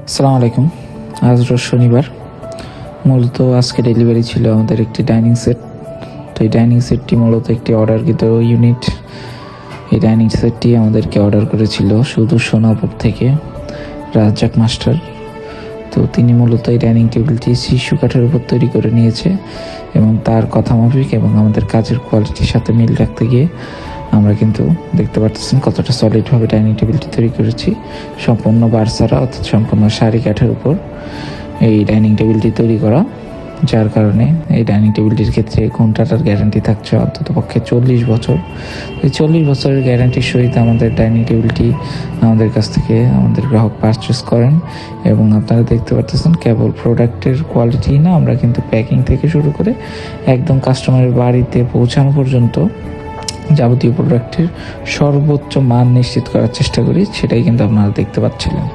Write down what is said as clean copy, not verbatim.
আসসালামু আলাইকুম। আজ রোজ শনিবার। মূলত আজকে ডেলিভারি ছিল আমাদের একটি ডাইনিং সেট। তো এই ডাইনিং সেটটি মূলত একটি অর্ডারকৃত ইউনিট। এই ডাইনিং সেটটি আমাদেরকে অর্ডার করেছিল শুধু সোনাপুর থেকে রাজ্জাক মাস্টার। তো তিনি মূলত এই ডাইনিং টেবিলটি শিশু কাঠের উপর তৈরি করে নিয়েছে এবং তার কথা মাফিক এবং আমাদের কাজের কোয়ালিটির সাথে মিল রাখতে গিয়ে আমরা কিন্তু দেখতে পাচ্ছেন কতটা সলিডভাবে ডাইনিং টেবিলটি তৈরি করেছি। সম্পূর্ণ বারসারা অর্থাৎ সম্পূর্ণ সারি কাঠের উপর এই ডাইনিং টেবিলটি তৈরি করা, যার কারণে এই ডাইনিং টেবিলটির ক্ষেত্রে ঘন্টাটার গ্যারান্টি থাকছে অন্তত পক্ষে 40 বছর। এই 40 বছরের গ্যারান্টির সহিত আমাদের ডাইনিং টেবিলটি আমাদের কাছ থেকে আমাদের গ্রাহক পারচেস করেন এবং আপনারা দেখতে পাচ্ছেন কেবল প্রোডাক্টের কোয়ালিটি না, আমরা কিন্তু প্যাকিং থেকে শুরু করে একদম কাস্টমারের বাড়িতে পৌঁছানো পর্যন্ত যাবতীয় প্রোডাক্টের সর্বোচ্চ মান নিশ্চিত করার চেষ্টা করি, সেটাই কিন্তু আপনারা দেখতে পাচ্ছিলেন।